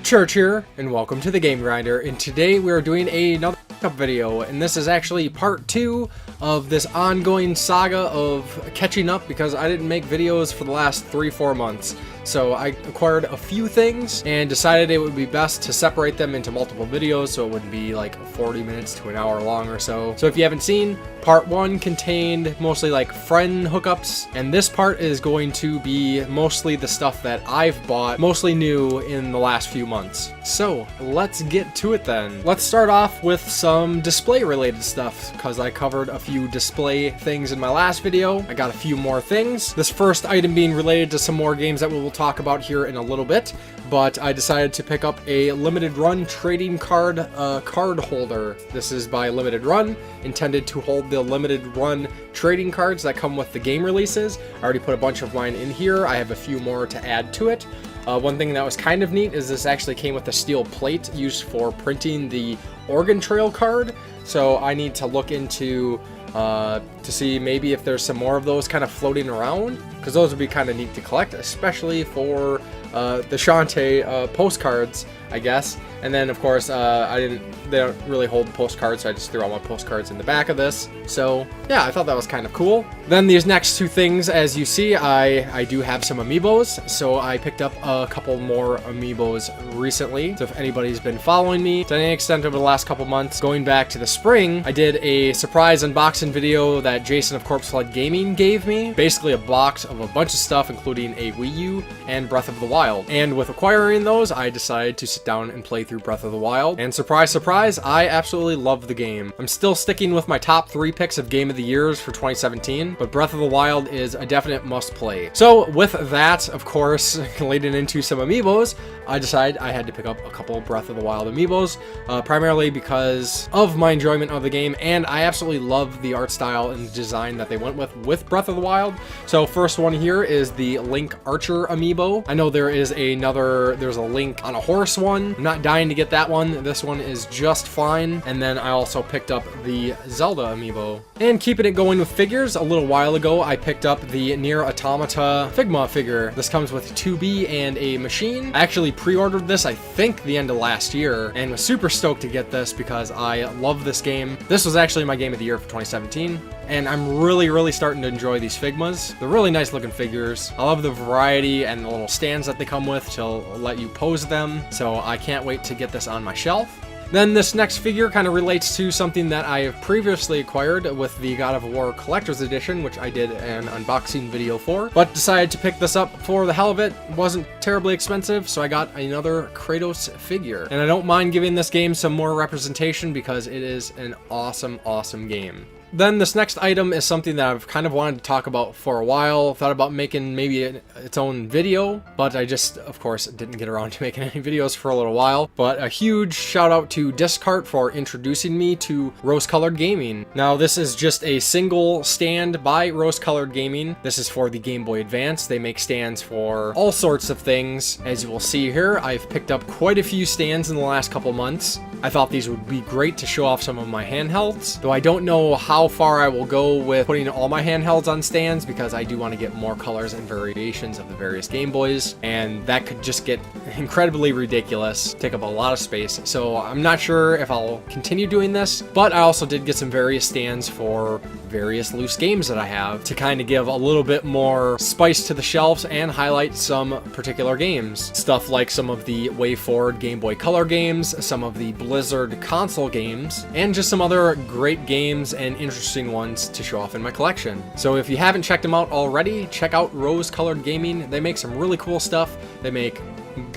Church here, and welcome to the Game Grinder, and today we are doing another pickup video, and this is actually part 2 of this ongoing saga of catching up because I didn't make videos for the last 3-4 months. So I acquired a few things and decided it would be best to separate them into multiple videos so it wouldn't be like 40 minutes to an hour long or so. So if you haven't seen, part 1 contained mostly like friend hookups, and this part is going to be mostly the stuff that I've bought, mostly new in the last few months. So let's get to it then. Let's start off with some display related stuff because I covered a few display things in my last video. I got a few more things. This first item being related to some more games that we will talk about here in a little bit, but I decided to pick up a limited run trading card card holder. This is by Limited Run, intended to hold the limited run trading cards that come with the game releases. I already put a bunch of mine in here. I have a few more to add to it. One thing that was kind of neat is this actually came with a steel plate used for printing the Oregon Trail card. So I need to look into to see maybe if there's some more of those kind of floating around, because those would be kind of neat to collect, especially for the Shantae postcards, I guess. And then of course they don't really hold the postcards, so I just threw all my postcards in the back of this. So yeah, I thought that was kind of cool. Then these next two things, as you see, I do have some amiibos, so I picked up a couple more amiibos recently. So if anybody's been following me to any extent over the last couple months, going back to the spring, I did a surprise unboxing video that Jason of Corpse Flood Gaming gave me. Basically a box of a bunch of stuff, including a Wii U and Breath of the Wild. And with acquiring those, I decided to sit down and play through Breath of the Wild. And surprise, surprise, I absolutely love the game. I'm still sticking with my top 3 picks of Game of the Years for 2017, but Breath of the Wild is a definite must play. So with that, of course, leading into some amiibos, I decided I had to pick up a couple Breath of the Wild amiibos, primarily because of my enjoyment of the game, and I absolutely love the art style and design that they went with Breath of the Wild. So first one here is the Link Archer amiibo. I know there's a Link on a horse one. I'm not dying to get that one. This one is just fine. And then I also picked up the Zelda amiibo. And keeping it going with figures, a little while ago I picked up the Nier Automata Figma figure. This comes with 2B and a machine. I actually pre-ordered this, I think, the end of last year, and was super stoked to get this because I love this game. This was actually my Game of the Year for 2017. And I'm really starting to enjoy these Figmas. They're really nice looking figures. I love the variety and the little stands that they come with to let you pose them. So I can't wait to get this on my shelf. Then this next figure kind of relates to something that I have previously acquired with the God of War Collector's Edition, which I did an unboxing video for, but decided to pick this up for the hell of it. It wasn't terribly expensive, so I got another Kratos figure. And I don't mind giving this game some more representation because it is an awesome game. Then this next item is something that I've kind of wanted to talk about for a while. Thought about making maybe its own video, but I just, of course, didn't get around to making any videos for a little while. But a huge shout out to Discart for introducing me to Rose Colored Gaming. Now this is just a single stand by Rose Colored Gaming. This is for the Game Boy Advance. They make stands for all sorts of things. As you will see here, I've picked up quite a few stands in the last couple months. I thought these would be great to show off some of my handhelds, though I don't know how far I will go with putting all my handhelds on stands because I do want to get more colors and variations of the various Game Boys, and that could just get incredibly ridiculous, take up a lot of space. So I'm not sure if I'll continue doing this, but I also did get some various stands for various loose games that I have to kind of give a little bit more spice to the shelves and highlight some particular games. Stuff like some of the WayForward Game Boy Color games, some of the Blizzard console games, and just some other great games and interesting ones to show off in my collection. So if you haven't checked them out already, check out Rose Colored Gaming. They make some really cool stuff. They make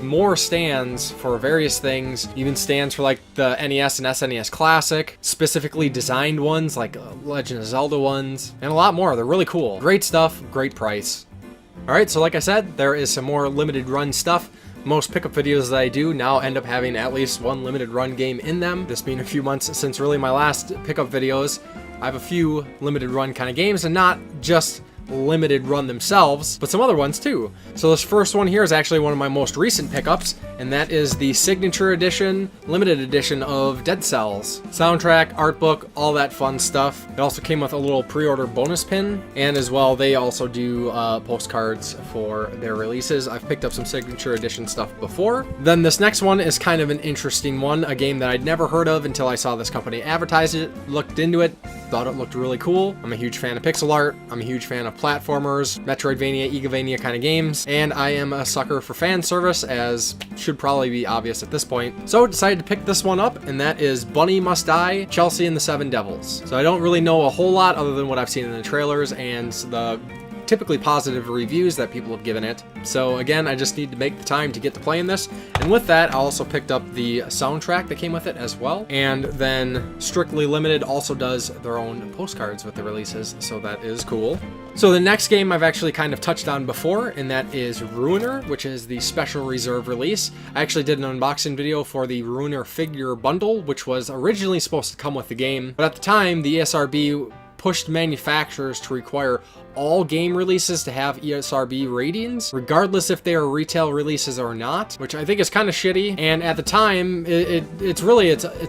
more stands for various things, even stands for like the NES and SNES Classic, specifically designed ones like Legend of Zelda ones, and a lot more. They're really cool. Great stuff, great price. Alright, so like I said, there is some more limited run stuff. Most pickup videos that I do now end up having at least one limited run game in them. This being a few months since really my last pickup videos, I have a few limited run kind of games, and not just limited run themselves, but some other ones too. So this first one here is actually one of my most recent pickups, and that is the signature edition, limited edition of Dead Cells. Soundtrack, art book, all that fun stuff. It also came with a little pre-order bonus pin, and as well, they also do postcards for their releases. I've picked up some signature edition stuff before. Then this next one is kind of an interesting one, a game that I'd never heard of until I saw this company advertise it, looked into it, thought it looked really cool. I'm a huge fan of pixel art. I'm a huge fan of platformers, Metroidvania, Igavania kind of games, and I am a sucker for fan service, as should probably be obvious at this point. So I decided to pick this one up, and that is Bunny Must Die, Chelsea and the Seven Devils. So I don't really know a whole lot other than what I've seen in the trailers and the typically positive reviews that people have given it. So again, I just need to make the time to get to playing this. And with that, I also picked up the soundtrack that came with it as well. And then Strictly Limited also does their own postcards with the releases, so that is cool. So the next game I've actually kind of touched on before, and that is Ruiner, which is the special reserve release. I actually did an unboxing video for the Ruiner figure bundle, which was originally supposed to come with the game, but at the time, the ESRB pushed manufacturers to require all game releases to have ESRB ratings, regardless if they are retail releases or not, which I think is kind of shitty. And at the time, it's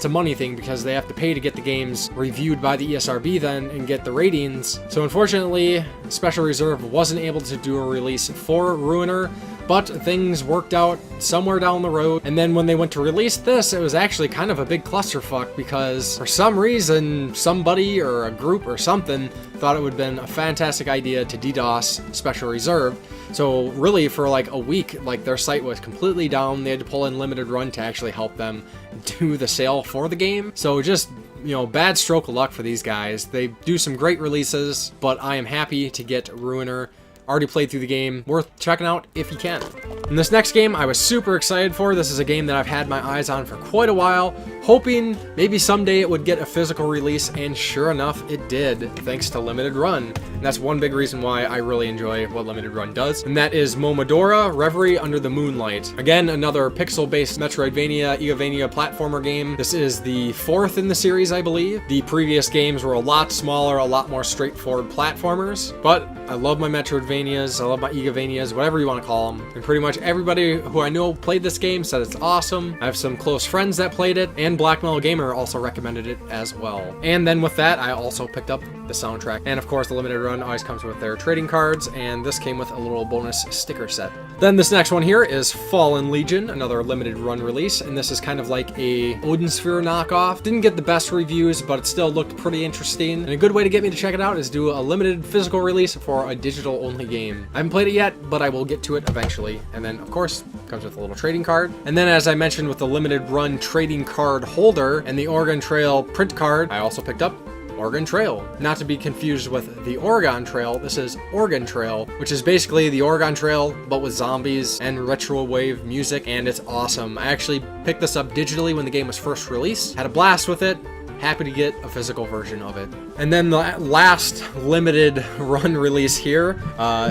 a money thing, because they have to pay to get the games reviewed by the ESRB then and get the ratings. So unfortunately, Special Reserve wasn't able to do a release for Ruiner, but things worked out somewhere down the road. And then when they went to release this, it was actually kind of a big clusterfuck, because for some reason, somebody or a group or something thought it would have been a fantastic idea to DDoS Special Reserve. So really for like a week, like their site was completely down. They had to pull in Limited Run to actually help them do the sale for the game. So just, you know, bad stroke of luck for these guys. They do some great releases, but I am happy to get Ruiner. Already played through the game, worth checking out if you can. And this next game I was super excited for. This is a game that I've had my eyes on for quite a while, hoping maybe someday it would get a physical release, and sure enough it did, thanks to Limited Run. And that's one big reason why I really enjoy what Limited Run does, and that is Momodora Reverie Under the Moonlight. Again, another pixel-based Metroidvania, Igavania platformer game. This is the fourth in the series, I believe. The previous games were a lot smaller, a lot more straightforward platformers, but I love my Metroidvanias, I love my Igavanias, whatever you want to call them. And pretty much everybody who I know played this game said it's awesome. I have some close friends that played it, and Black Metal Gamer also recommended it as well. And then with that, I also picked up the soundtrack. And of course, the Limited Run always comes with their trading cards, and this came with a little bonus sticker set. Then this next one here is Fallen Legion, another Limited Run release, and this is kind of like a Odin Sphere knockoff. Didn't get the best reviews, but it still looked pretty interesting. And a good way to get me to check it out is do a limited physical release for a digital-only game. I haven't played it yet, but I will get to it eventually. And then, of course, comes with a little trading card. And then, as I mentioned, with the Limited Run trading card holder and the Oregon Trail print card, I also picked up Oregon Trail. Not to be confused with the Oregon Trail, this is Oregon Trail, which is basically the Oregon Trail, but with zombies and retro wave music, and it's awesome. I actually picked this up digitally when the game was first released, had a blast with it. Happy to get a physical version of it. And then the last Limited Run release here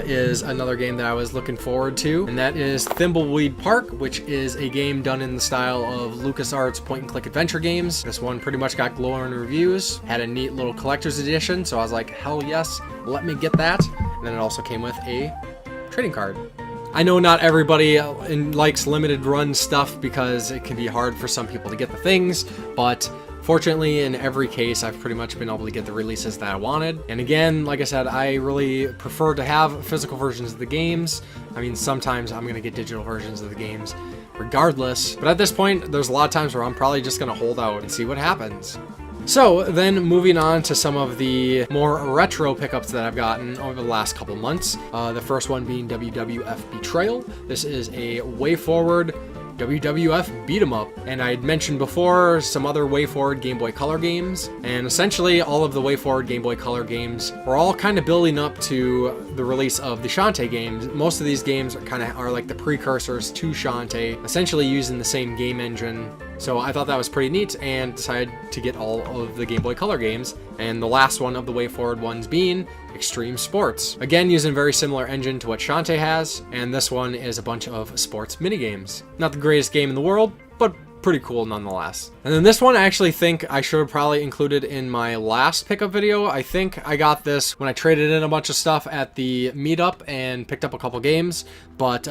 is another game that I was looking forward to, and that is Thimbleweed Park, which is a game done in the style of LucasArts point-and-click adventure games. This one pretty much got glowing reviews, had a neat little collector's edition, so I was like, hell yes, let me get that. And then it also came with a trading card. I know not everybody likes Limited Run stuff because it can be hard for some people to get the things, but fortunately, in every case, I've pretty much been able to get the releases that I wanted. And again, like I said, I really prefer to have physical versions of the games. I mean, sometimes I'm going to get digital versions of the games regardless. But at this point, there's a lot of times where I'm probably just going to hold out and see what happens. So then moving on to some of the more retro pickups that I've gotten over the last couple months. The first one being WWF Betrayal. This is a WayForward WWF beat 'em up, and I'd mentioned before some other WayForward Game Boy Color games, and essentially all of the WayForward Game Boy Color games were all kind of building up to the release of the Shantae games. Most of these games are like the precursors to Shantae, essentially using the same game engine. So I thought that was pretty neat and decided to get all of the Game Boy Color games, and the last one of the WayForward ones being Extreme Sports. Again, using a very similar engine to what Shantae has, and this one is a bunch of sports minigames. Not the greatest game in the world, but pretty cool nonetheless. And then this one I actually think I should have probably included in my last pickup video. I think I got this when I traded in a bunch of stuff at the meetup and picked up a couple games, but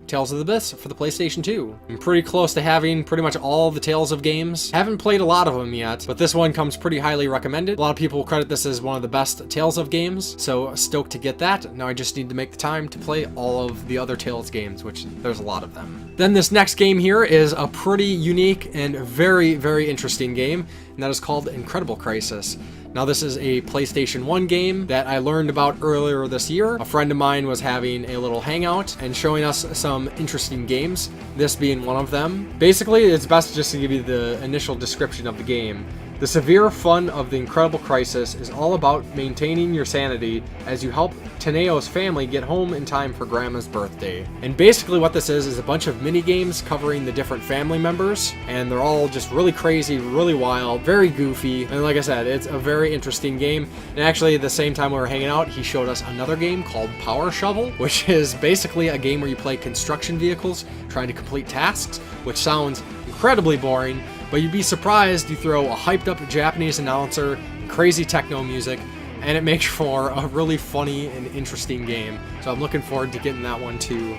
Tales of the Abyss for the PlayStation 2. I'm pretty close to having pretty much all the Tales of games. Haven't played a lot of them yet, but this one comes pretty highly recommended. A lot of people credit this as one of the best Tales of games, so stoked to get that. Now I just need to make the time to play all of the other Tales games, which there's a lot of them. Then this next game here is a pretty unique and very, very interesting game, and that is called Incredible Crisis. Now this is a PlayStation 1 game that I learned about earlier this year. A friend of mine was having a little hangout and showing us some interesting games, this being one of them. Basically, it's best just to give you the initial description of the game. The severe fun of the Incredible Crisis is all about maintaining your sanity as you help Teneo's family get home in time for Grandma's birthday. And basically what this is a bunch of mini games covering the different family members, and they're all just really crazy, really wild, very goofy, and like I said, it's a very interesting game. And actually at the same time we were hanging out, he showed us another game called Power Shovel, which is basically a game where you play construction vehicles trying to complete tasks, which sounds incredibly boring, but you'd be surprised. You throw a hyped up Japanese announcer, crazy techno music, and it makes for a really funny and interesting game. So I'm looking forward to getting that one too.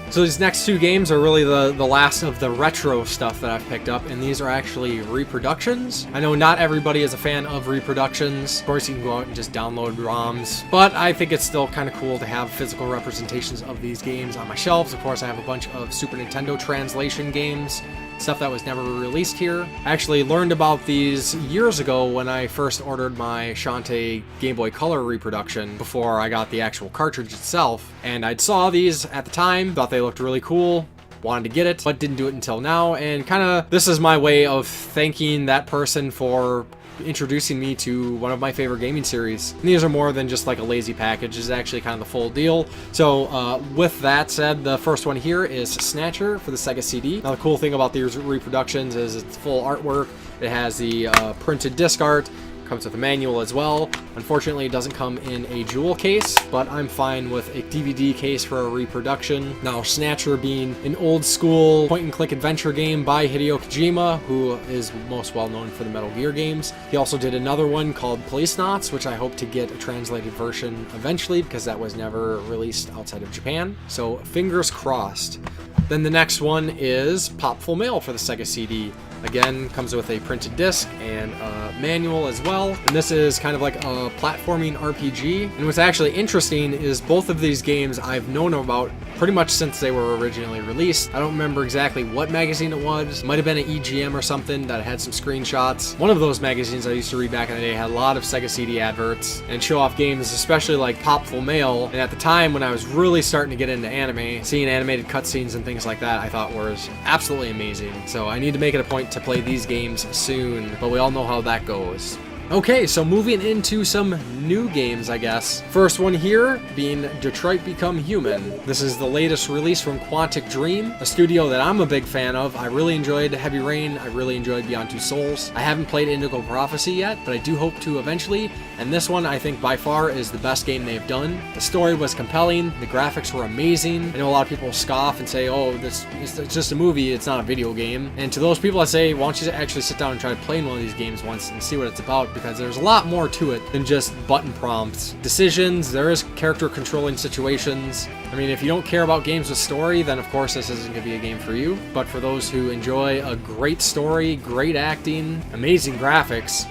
So these next two games are really the last of the retro stuff that I've picked up, and these are actually reproductions. I know not everybody is a fan of reproductions. Of course, you can go out and just download ROMs, but I think it's still kind of cool to have physical representations of these games on my shelves. Of course, I have a bunch of Super Nintendo translation games, stuff that was never released here. I actually learned about these years ago when I first ordered my Shantae Game Boy Color reproduction before I got the actual cartridge itself, and I saw these at the time, thought they looked really cool, wanted to get it, but didn't do it until now, and kind of this is my way of thanking that person for introducing me to one of my favorite gaming series. And these are more than just like a lazy package, it's actually kind of the full deal. So with that said, the first one here is Snatcher for the Sega CD. Now the cool thing about these reproductions is it's full artwork. It has the printed disc art, comes with a manual as well. Unfortunately, it doesn't come in a jewel case, but I'm fine with a DVD case for a reproduction. Now, Snatcher being an old school point-and-click adventure game by Hideo Kojima, who is most well known for the Metal Gear games. He also did another one called Policenauts, which I hope to get a translated version eventually, because that was never released outside of Japan. So, fingers crossed. Then the next one is Pop Full Mail for the Sega CD. Again, comes with a printed disc and a manual as well. And this is kind of like a platforming RPG. And what's actually interesting is both of these games I've known about pretty much since they were originally released. I don't remember exactly what magazine it was. It might have been an EGM or something that had some screenshots. One of those magazines I used to read back in the day had a lot of Sega CD adverts and show off games, especially like Pop Full Mail. And at the time when I was really starting to get into anime, seeing animated cutscenes and things like that I thought was absolutely amazing. So I need to make it a point to play these games soon, but we all know how that goes. Okay, so moving into some new games, I guess. First one here being Detroit Become Human. This is the latest release from Quantic Dream, a studio that I'm a big fan of. I really enjoyed Heavy Rain. I really enjoyed Beyond Two Souls. I haven't played Indigo Prophecy yet, but I do hope to eventually. And this one, I think by far is the best game they've done. The story was compelling. The graphics were amazing. I know a lot of people scoff and say, oh, it's just a movie. It's not a video game. And to those people, I say, why don't you actually sit down and try playing one of these games once and see what it's about, because there's a lot more to it than just button prompts. Decisions, there is character controlling situations. I mean, if you don't care about games with story, then of course this isn't going to be a game for you. But for those who enjoy a great story, great acting, amazing graphics,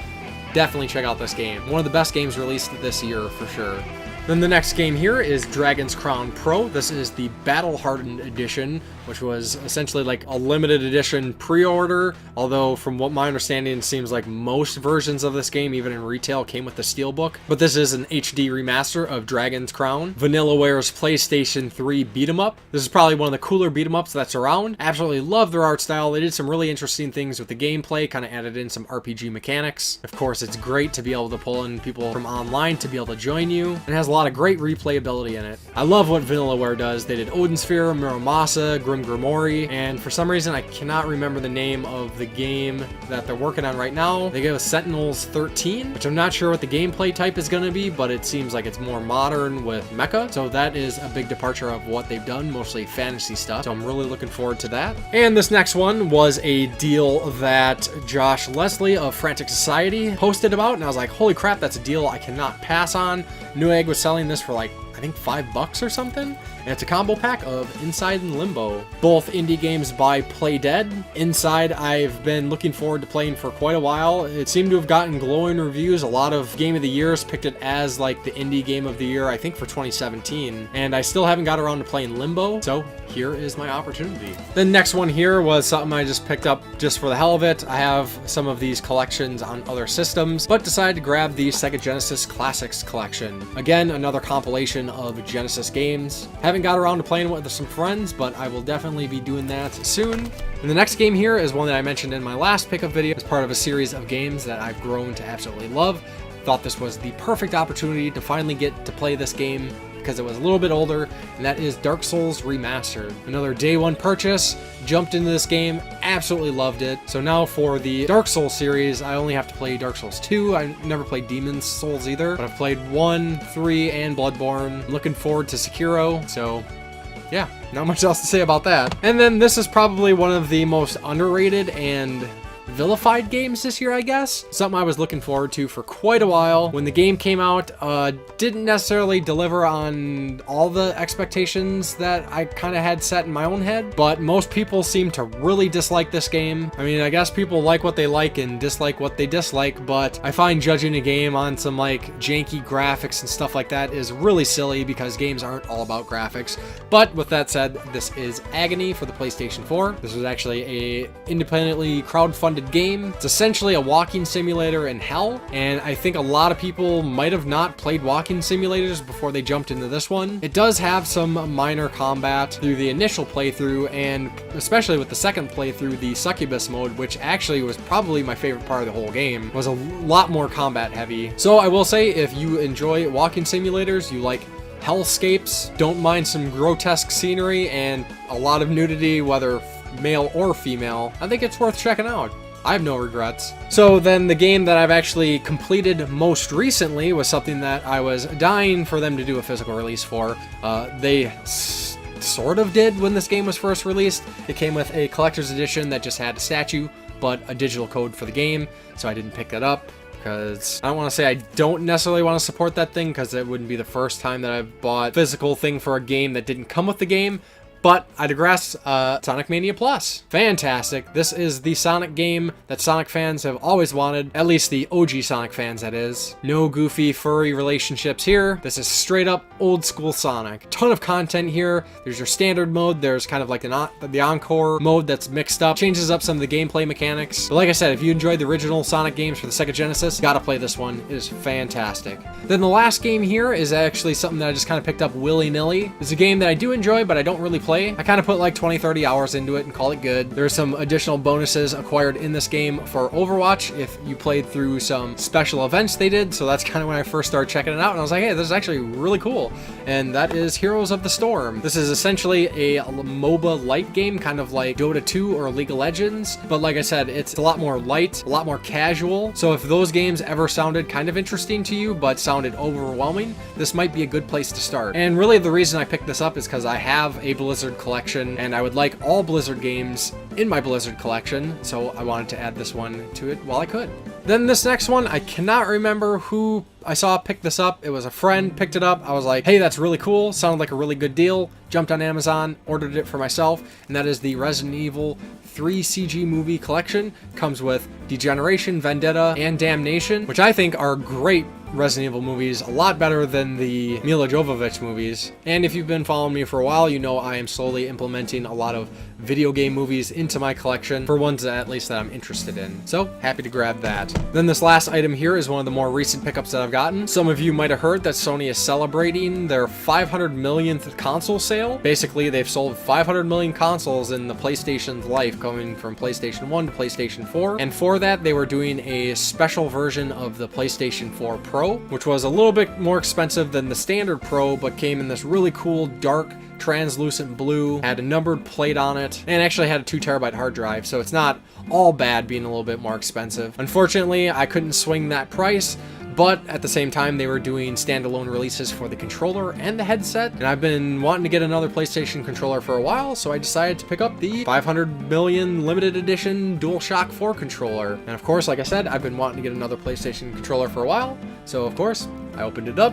definitely check out this game. One of the best games released this year for sure. Then the next game here is Dragon's Crown Pro. This is the Battle Hardened Edition, which was essentially like a limited edition pre-order, although from what my understanding it seems like most versions of this game, even in retail, came with the steelbook. But this is an HD remaster of Dragon's Crown, Vanillaware's PlayStation 3 beat-em-up. This is probably one of the cooler beat-em-ups that's around. Absolutely love their art style. They did some really interesting things with the gameplay, kind of added in some RPG mechanics. Of course, it's great to be able to pull in people from online to be able to join you. It has a lot of great replayability in it. I love what Vanillaware does. They did Odin Sphere, Muramasa, Grim Grim Grimoire, and for some reason I cannot remember the name of the game that they're working on right now. They gave us Sentinels 13, which I'm not sure what the gameplay type is going to be, but it seems like it's more modern with mecha, so that is a big departure of what they've done, mostly fantasy stuff, so I'm really looking forward to that. And this next one was a deal that Josh Leslie of Frantic Society posted about, and I was like, holy crap, that's a deal I cannot pass on. Newegg was selling this for like, I think $5 or something, and it's a combo pack of Inside and Limbo, both indie games by Play Dead. Inside I've been looking forward to playing for quite a while. It seemed to have gotten glowing reviews. A lot of Game of the Years picked it as like the indie game of the year, I think for 2017, and I still haven't got around to playing Limbo, so here is my opportunity. The next one here was something I just picked up just for the hell of it. I have some of these collections on other systems, but decided to grab the Sega Genesis Classics collection. Again, another compilation of Genesis games. Haven't got around to playing with some friends, but I will definitely be doing that soon. And the next game here is one that I mentioned in my last pickup video as part of a series of games that I've grown to absolutely love. Thought this was the perfect opportunity to finally get to play this game because it was a little bit older, and that is Dark Souls Remastered. Another day one purchase, jumped into this game, absolutely loved it. So now for the Dark Souls series, I only have to play Dark Souls 2. I never played Demon's Souls either, but I've played 1, 3, and Bloodborne. I'm looking forward to Sekiro, so yeah, not much else to say about that. And then this is probably one of the most underrated and vilified games this year, I guess. Something I was looking forward to for quite a while. When the game came out, didn't necessarily deliver on all the expectations that I kind of had set in my own head, but most people seem to really dislike this game. I mean, I guess people like what they like and dislike what they dislike, but I find judging a game on some like janky graphics and stuff like that is really silly because games aren't all about graphics. But with that said, this is Agony for the PlayStation 4. This was actually a independently crowdfunded game. It's essentially a walking simulator in hell, and I think a lot of people might have not played walking simulators before they jumped into this one. It does have some minor combat through the initial playthrough, and especially with the second playthrough, the Succubus mode, which actually was probably my favorite part of the whole game, was a lot more combat heavy. So I will say, if you enjoy walking simulators, you like hellscapes, don't mind some grotesque scenery and a lot of nudity, whether male or female, I think it's worth checking out. I have no regrets. So then the game that I've actually completed most recently was something that I was dying for them to do a physical release for. They sort of did when this game was first released. It came with a collector's edition that just had a statue, but a digital code for the game, so I didn't pick that up. Because I don't want to say I don't necessarily want to support that thing, because it wouldn't be the first time that I've bought a physical thing for a game that didn't come with the game. But I digress. Sonic Mania Plus. Fantastic. This is the Sonic game that Sonic fans have always wanted. At least the OG Sonic fans, that is. No goofy, furry relationships here. This is straight up old school Sonic. Ton of content here. There's your standard mode. There's kind of like the Encore mode that's mixed up. Changes up some of the gameplay mechanics. But like I said, if you enjoyed the original Sonic games for the Sega Genesis, you gotta play this one. It is fantastic. Then the last game here is actually something that I just kind of picked up willy-nilly. It's a game that I do enjoy, but I don't really play. I kind of put like 20-30 hours into it and call it good. There's some additional bonuses acquired in this game for Overwatch if you played through some special events they did, so that's kind of when I first started checking it out, and I was like, hey, this is actually really cool. And that is Heroes of the Storm. This is essentially a MOBA light game, kind of like Dota 2 or League of Legends, but like I said, it's a lot more light, a lot more casual. So if those games ever sounded kind of interesting to you but sounded overwhelming, this might be a good place to start. And really the reason I picked this up is because I have a Blizzard collection, and I would like all Blizzard games in my Blizzard collection, so I wanted to add this one to it while I could. Then this next one, I cannot remember who I saw pick this up. It was a friend picked it up. I was like, hey, that's really cool. Sounded like a really good deal. Jumped on Amazon, ordered it for myself, and that is the Resident Evil 3 CG movie collection. Comes with Degeneration, Vendetta, and Damnation, which I think are great Resident Evil movies, a lot better than the Mila Jovovich movies. And if you've been following me for a while, you know I am slowly implementing a lot of video game movies into my collection, for ones that at least that I'm interested in. So happy to grab that. Then this last item here is one of the more recent pickups that I've I've gotten. Some of you might have heard that Sony is celebrating their 500 millionth console sale. Basically, they've sold 500 million consoles in the PlayStation's life, going from PlayStation 1 to PlayStation 4. And for that, they were doing a special version of the PlayStation 4 Pro, which was a little bit more expensive than the standard Pro, but came in this really cool dark translucent blue, had a numbered plate on it, and actually had a 2 terabyte hard drive, so it's not all bad being a little bit more expensive. Unfortunately, I couldn't swing that price, but at the same time, they were doing standalone releases for the controller and the headset, and I've been wanting to get another PlayStation controller for a while, so I decided to pick up the 500 million limited edition DualShock 4 controller. And of course, like I said, I've been wanting to get another PlayStation controller for a while, so of course, I opened it up.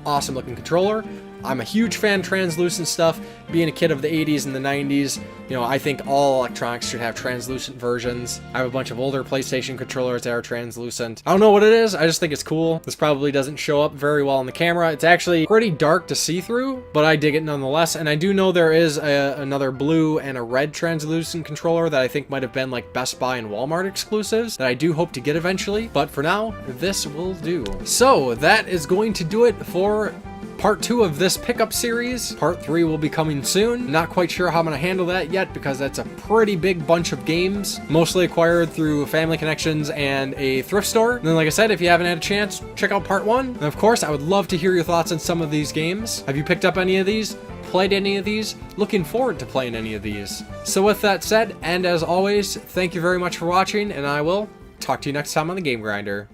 Awesome looking controller. I'm a huge fan of translucent stuff. Being a kid of the 80s and the 90s, you know, I think all electronics should have translucent versions. I have a bunch of older PlayStation controllers that are translucent. I don't know what it is, I just think it's cool. This probably doesn't show up very well on the camera. It's actually pretty dark to see through, but I dig it nonetheless. And I do know there is another blue and a red translucent controller that I think might have been like Best Buy and Walmart exclusives that I do hope to get eventually. But for now, this will do. So that is going to do it for Part 2 of this pickup series. Part 3 will be coming soon. Not quite sure how I'm going to handle that yet because that's a pretty big bunch of games, mostly acquired through family connections and a thrift store. And then, like I said, if you haven't had a chance, check out Part 1. And of course, I would love to hear your thoughts on some of these games. Have you picked up any of these? Played any of these? Looking forward to playing any of these. So with that said, and as always, thank you very much for watching, and I will talk to you next time on the Game Grinder.